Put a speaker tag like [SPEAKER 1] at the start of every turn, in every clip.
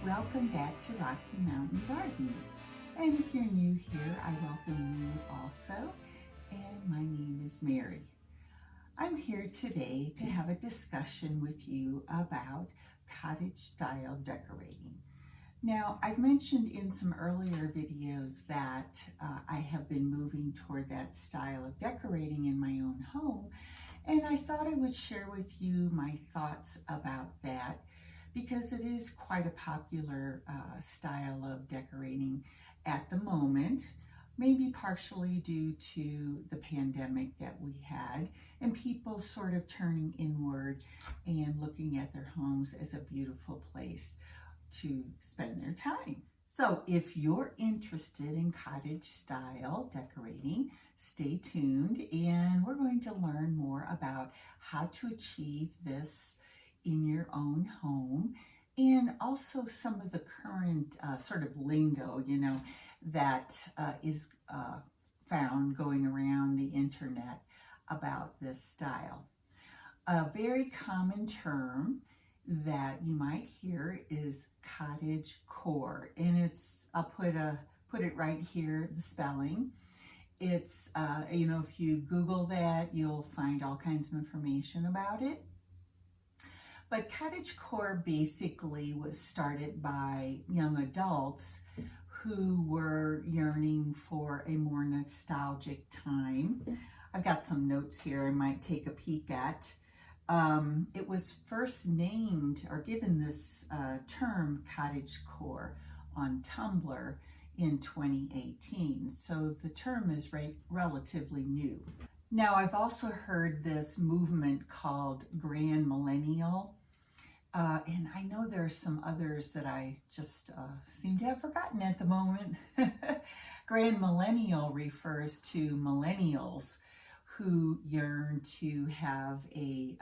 [SPEAKER 1] Welcome back to Rocky Mountain Gardens. And if you're new here, I welcome you also. And my name is Mary. I'm here today to have a discussion with you about cottage style decorating. Now, I've mentioned in some earlier videos that I have been moving toward that style of decorating in my own home, and I thought I would share with you my thoughts about that because it is quite a popular style of decorating at the moment, maybe partially due to the pandemic that we had and people sort of turning inward and looking at their homes as a beautiful place to spend their time. So if you're interested in cottage style decorating, stay tuned and we're going to learn more about how to achieve this in your own home, and also some of the current sort of lingo, that is found going around the internet about this style. A very common term that you might hear is cottagecore, and I'll put it right here, the spelling. It's if you Google that, you'll find all kinds of information about it. But cottagecore basically was started by young adults who were yearning for a more nostalgic time. I've got some notes here I might take a peek at. It was first named or given this term cottagecore on Tumblr in 2018, so the term is relatively new. Now, I've also heard this movement called Grand Millennial, and I know there are some others that I just seem to have forgotten at the moment. Grand Millennial refers to millennials who yearn to have a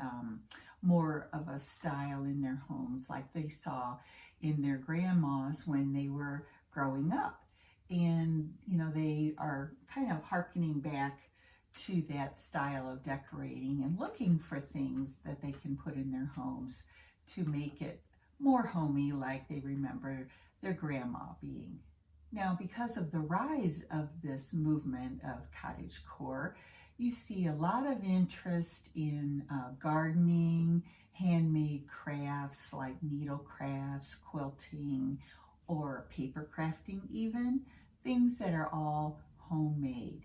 [SPEAKER 1] more of a style in their homes like they saw in their grandmas when they were growing up. And, they are kind of hearkening back to that style of decorating and looking for things that they can put in their homes to make it more homey like they remember their grandma being. Now, because of the rise of this movement of cottagecore, you see a lot of interest in gardening, handmade crafts like needle crafts, quilting, or paper crafting even, things that are all homemade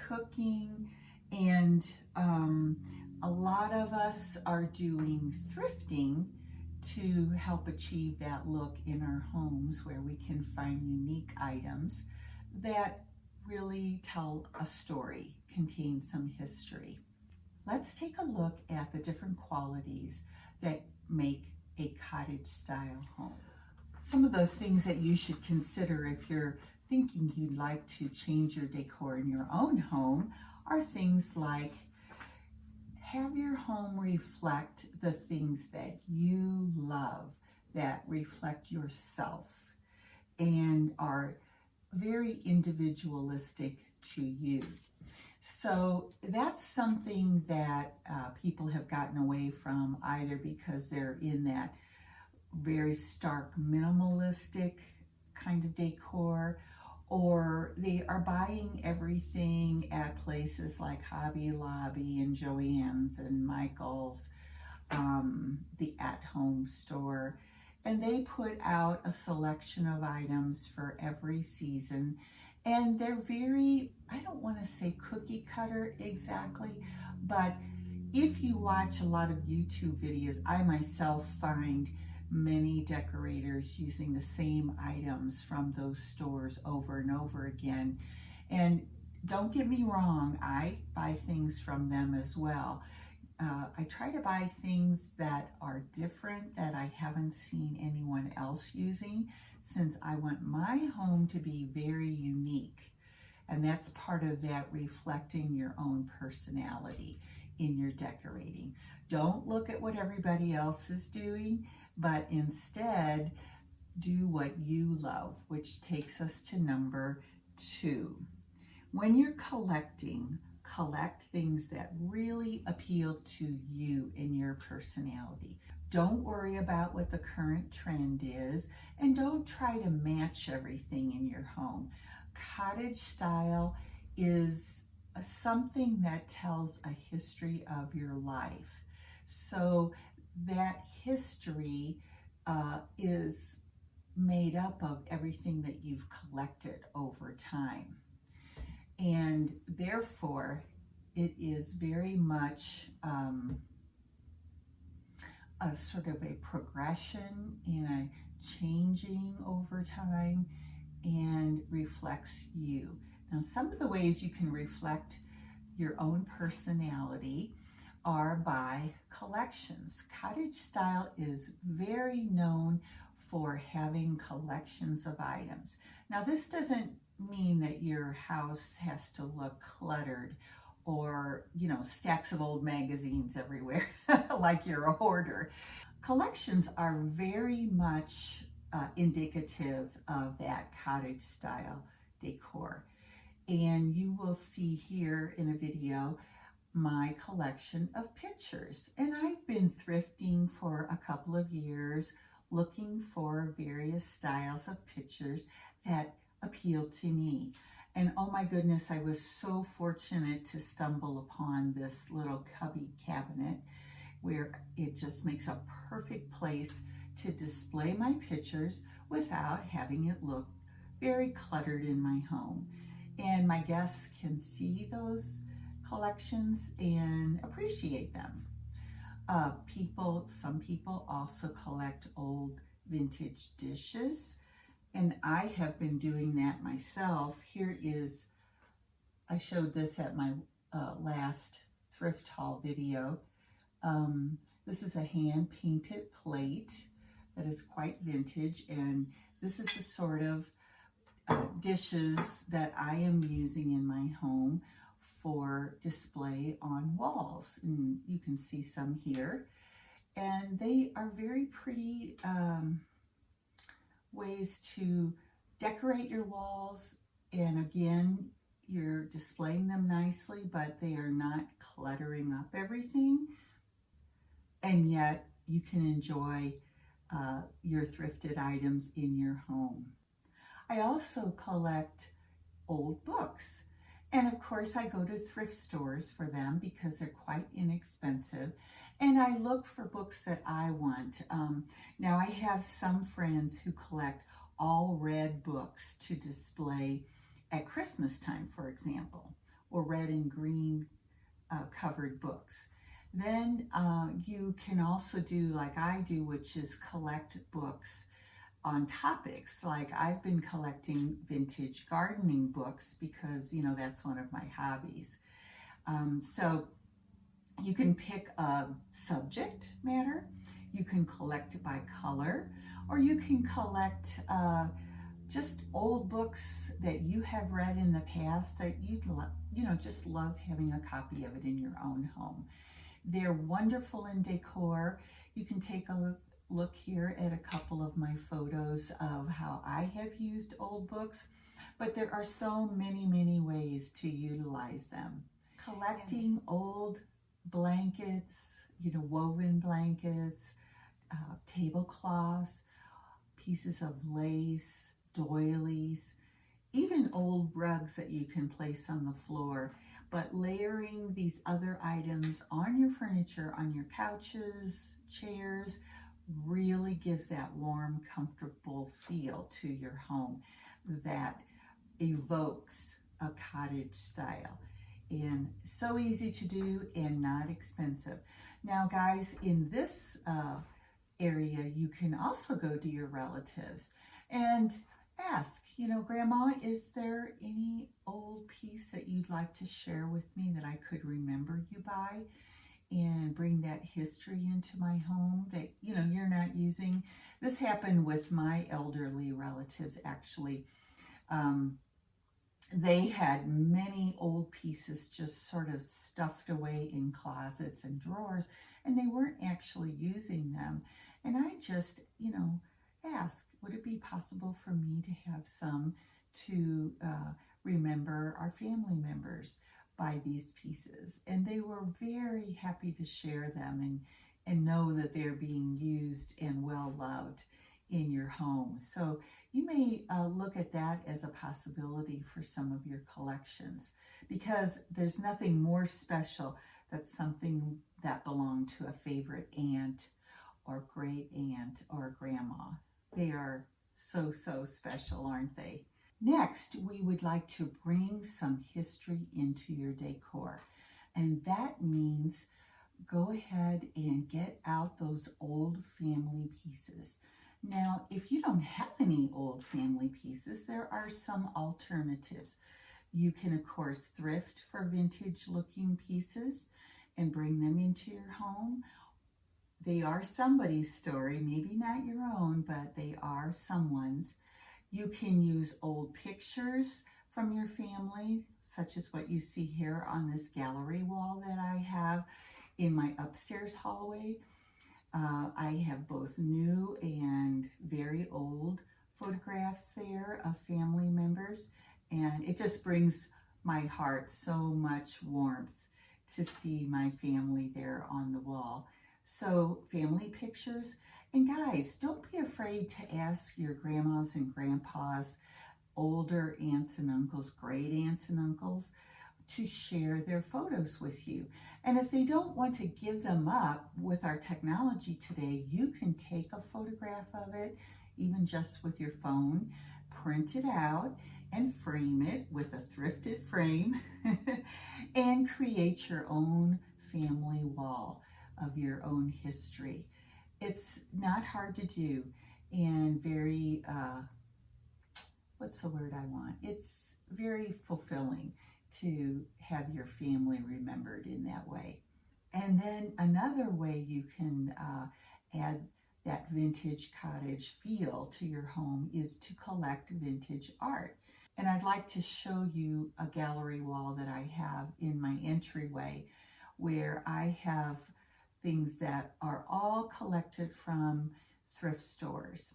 [SPEAKER 1] cooking, and a lot of us are doing thrifting to help achieve that look in our homes where we can find unique items that really tell a story, contain some history. Let's take a look at the different qualities that make a cottage style home. Some of the things that you should consider if you're thinking you'd like to change your decor in your own home are things like have your home reflect the things that you love, that reflect yourself and are very individualistic to you. So that's something that people have gotten away from, either because they're in that very stark minimalistic kind of decor, or they are buying everything at places like Hobby Lobby and Joann's and Michael's, the at-home store, and they put out a selection of items for every season, and they're very, I don't want to say cookie cutter exactly, but if you watch a lot of YouTube videos, I myself find many decorators using the same items from those stores over and over again. And don't get me wrong, I buy things from them as well. I try to buy things that are different, that I haven't seen anyone else using, since I want my home to be very unique. And that's part of that, reflecting your own personality in your decorating. Don't look at what everybody else is doing, but instead do what you love, which takes us to number 2. When you're collecting, collect things that really appeal to you and your personality. Don't worry about what the current trend is, and don't try to match everything in your home. Cottage style is something that tells a history of your life. So that history is made up of everything that you've collected over time. And therefore, it is very much a sort of a progression and a changing over time and reflects you. Now, some of the ways you can reflect your own personality are by collections. Cottage style is very known for having collections of items. Now, this doesn't mean that your house has to look cluttered or, stacks of old magazines everywhere like you're a hoarder. Collections are very much indicative of that cottage style decor. And you will see here in a video my collection of pictures. And I've been thrifting for a couple of years, looking for various styles of pictures that appeal to me. And oh my goodness, I was so fortunate to stumble upon this little cubby cabinet where it just makes a perfect place to display my pictures without having it look very cluttered in my home. And my guests can see those collections and appreciate them. Some people also collect old vintage dishes, and I have been doing that myself. I showed this at my last thrift haul video. This is a hand-painted plate that is quite vintage, and this is the sort of dishes that I am using in my home for display on walls. And you can see some here. And they are very pretty ways to decorate your walls. And again, you're displaying them nicely, but they are not cluttering up everything. And yet you can enjoy your thrifted items in your home. I also collect old books. And of course, I go to thrift stores for them because they're quite inexpensive. And I look for books that I want. Now, I have some friends who collect all red books to display at Christmas time, for example, or red and green covered books. Then you can also do like I do, which is collect books on topics. Like I've been collecting vintage gardening books because, that's one of my hobbies. So you can pick a subject matter, you can collect by color, or you can collect just old books that you have read in the past that you'd just love having a copy of it in your own home. They're wonderful in decor. You can take a look here at a couple of my photos of how I have used old books, but there are so many, many ways to utilize them. Collecting old blankets, woven blankets, tablecloths, pieces of lace, doilies, even old rugs that you can place on the floor. But layering these other items on your furniture, on your couches, chairs, really gives that warm, comfortable feel to your home that evokes a cottage style. And so easy to do and not expensive. Now, guys, in this area, you can also go to your relatives and ask, Grandma, is there any old piece that you'd like to share with me that I could remember you by and bring that history into my home that, you're not using? This happened with my elderly relatives, actually. They had many old pieces just sort of stuffed away in closets and drawers, and they weren't actually using them. And I just, asked, would it be possible for me to have some to remember our family members by these pieces? And they were very happy to share them and and know that they're being used and well loved in your home. So you may look at that as a possibility for some of your collections, because there's nothing more special than something that belonged to a favorite aunt or great aunt or grandma. They are so, so special, aren't they? Next, we would like to bring some history into your decor. And that means go ahead and get out those old family pieces. Now, if you don't have any old family pieces, there are some alternatives. You can, of course, thrift for vintage looking pieces and bring them into your home. They are somebody's story, maybe not your own, but they are someone's. You can use old pictures from your family, such as what you see here on this gallery wall that I have in my upstairs hallway. I have both new and very old photographs there of family members, and it just brings my heart so much warmth to see my family there on the wall. So family pictures. And guys, don't be afraid to ask your grandmas and grandpas, older aunts and uncles, great aunts and uncles, to share their photos with you. And if they don't want to give them up, with our technology today, you can take a photograph of it, even just with your phone, print it out and frame it with a thrifted frame and create your own family wall of your own history. It's not hard to do, and very, what's the word I want? It's very fulfilling to have your family remembered in that way. And then another way you can add that vintage cottage feel to your home is to collect vintage art. And I'd like to show you a gallery wall that I have in my entryway, where I have things that are all collected from thrift stores.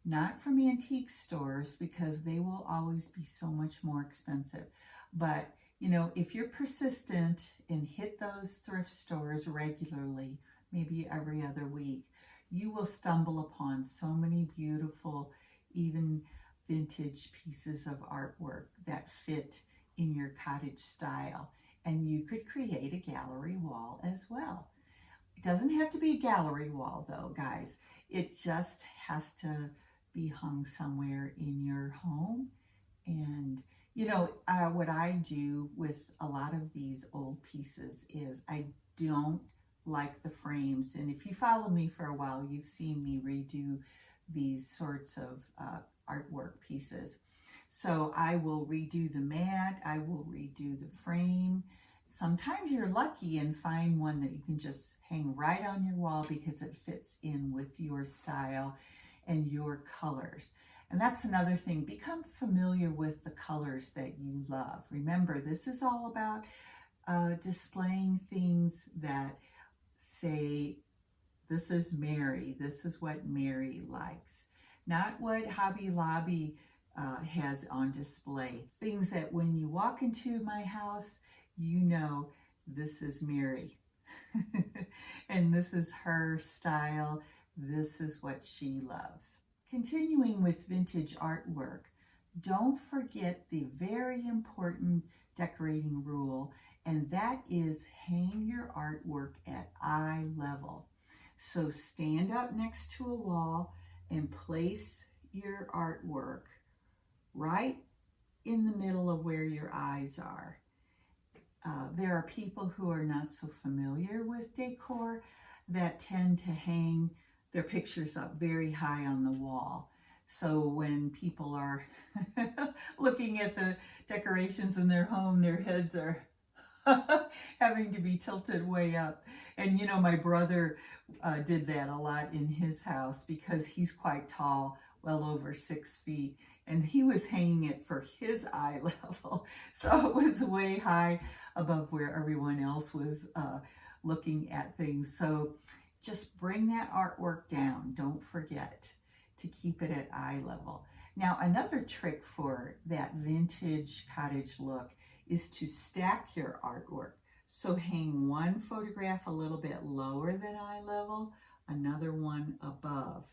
[SPEAKER 1] Not from antique stores, because they will always be so much more expensive. But, you know, if you're persistent and hit those thrift stores regularly, maybe every other week, you will stumble upon so many beautiful, even vintage pieces of artwork that fit in your cottage style. And you could create a gallery wall as well. It doesn't have to be a gallery wall though, guys. It just has to be hung somewhere in your home. And you know, what I do with a lot of these old pieces is I don't like the frames. And if you follow me for a while, you've seen me redo these sorts of artwork pieces. So I will redo the mat, I will redo the frame. Sometimes you're lucky and find one that you can just hang right on your wall because it fits in with your style and your colors. And that's another thing. Become familiar with the colors that you love. Remember, this is all about displaying things that say, this is Mary, this is what Mary likes. Not what Hobby Lobby has on display. Things that when you walk into my house, you know, this is Mary. And this is her style. This is what she loves. Continuing with vintage artwork, don't forget the very important decorating rule, and that is hang your artwork at eye level. So stand up next to a wall and place your artwork right in the middle of where your eyes are. There are people who are not so familiar with decor that tend to hang their pictures up very high on the wall. So when people are looking at the decorations in their home, their heads are having to be tilted way up. And you know, my brother did that a lot in his house because he's quite tall, well over 6 feet, and he was hanging it for his eye level. So it was way high above where everyone else was looking at things. So just bring that artwork down. Don't forget to keep it at eye level. Now, another trick for that vintage cottage look is to stack your artwork. So hang one photograph a little bit lower than eye level, another one above,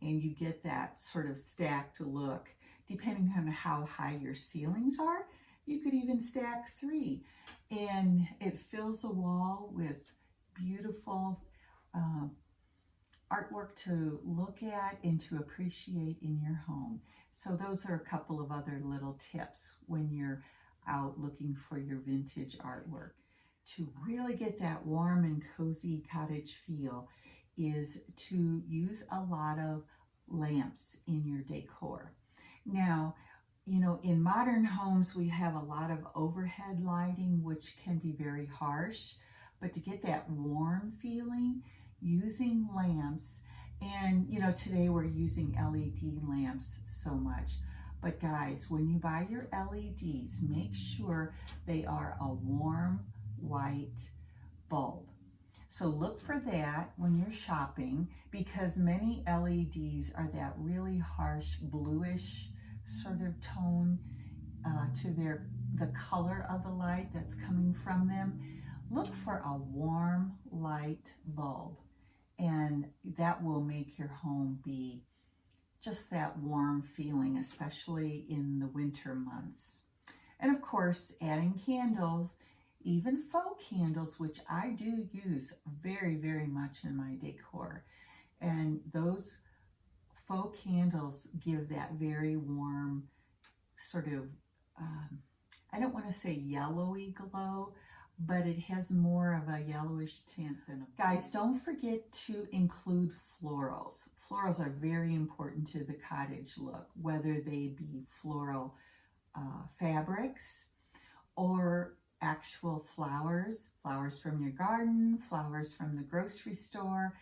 [SPEAKER 1] and you get that sort of stacked look. Depending on how high your ceilings are, you could even stack 3, and it fills the wall with beautiful artwork to look at and to appreciate in your home. So those are a couple of other little tips when you're out looking for your vintage artwork. To really get that warm and cozy cottage feel is to use a lot of lamps in your decor. Now, you know, in modern homes, we have a lot of overhead lighting, which can be very harsh, but to get that warm feeling, using lamps, and you know, today we're using LED lamps so much. But guys, when you buy your LEDs, make sure they are a warm white bulb. So look for that when you're shopping, because many LEDs are that really harsh bluish sort of tone to the color of the light that's coming from them. Look for a warm light bulb, and that will make your home be just that warm feeling, especially in the winter months. And of course, adding candles, even faux candles, which I do use very, very much in my decor. And those faux candles give that very warm sort of, I don't want to say yellowy glow, but it has more of a yellowish tint than a... Guys, don't forget to include florals. Florals are very important to the cottage look, whether they be floral fabrics or actual flowers, flowers from your garden, flowers from the grocery store,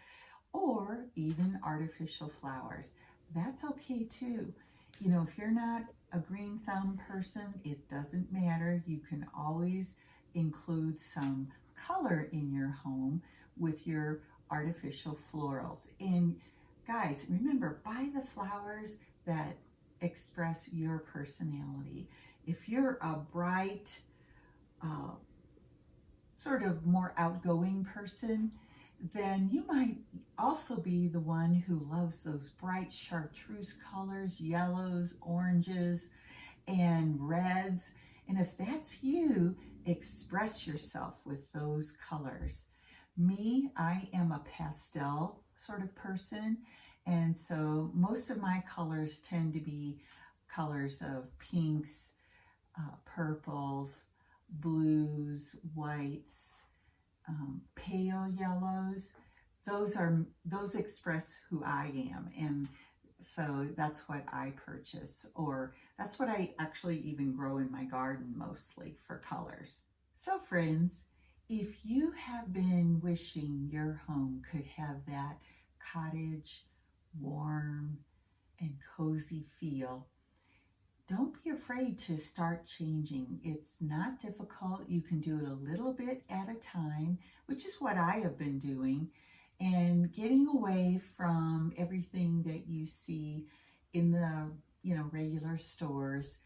[SPEAKER 1] or even artificial flowers. That's okay too. You know, if you're not a green thumb person, it doesn't matter. You can always include some color in your home with your artificial florals. And guys, remember, buy the flowers that express your personality. If you're a bright, sort of more outgoing person, then you might also be the one who loves those bright chartreuse colors, yellows, oranges, and reds. And if that's you, express yourself with those colors. Me, I am a pastel sort of person, and so most of my colors tend to be colors of pinks, purples, blues, whites, pale yellows. Those express who I am, and so that's what I purchase, or that's what I actually even grow in my garden mostly for colors. So friends, if you have been wishing your home could have that cottage, warm and cozy feel, don't be afraid to start changing. It's not difficult. You can do it a little bit at a time, which is what I have been doing, and getting away from everything that you see in the, you know, regular stores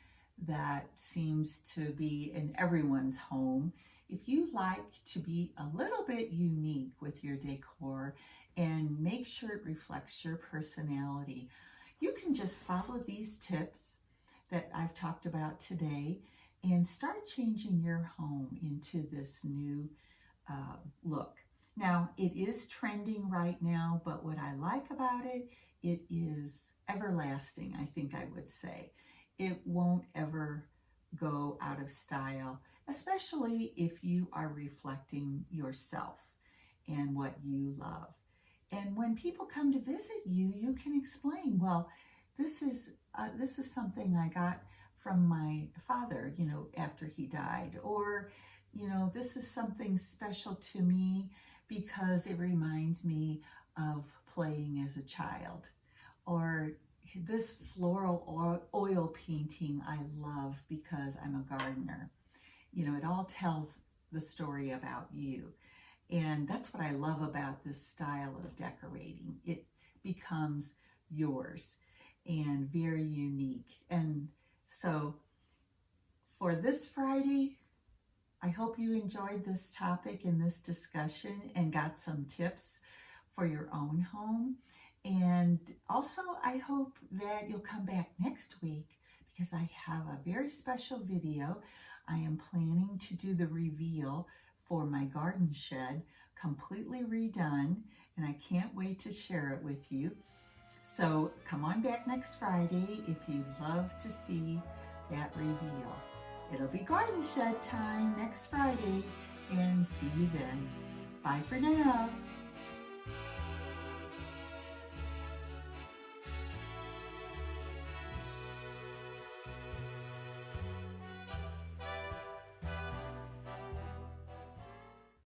[SPEAKER 1] that seems to be in everyone's home. If you like to be a little bit unique with your decor and make sure it reflects your personality, you can just follow these tips that I've talked about today and start changing your home into this new look. Now, it is trending right now, but what I like about it, it is everlasting, I think I would say. It won't ever go out of style, especially if you are reflecting yourself and what you love. And when people come to visit you, you can explain, well, this is something I got from my father, you know, after he died, or, you know, this is something special to me because it reminds me of playing as a child, or this floral oil painting I love because I'm a gardener. You know, it all tells the story about you. And that's what I love about this style of decorating. It becomes yours and very unique. And so for this Friday, I hope you enjoyed this topic and this discussion and got some tips for your own home. And also, I hope that you'll come back next week because I have a very special video. I am planning to do the reveal for my garden shed, completely redone, and I can't wait to share it with you. So come on back next Friday if you'd love to see that reveal. It'll be garden shed time next Friday, and see you then. Bye for now.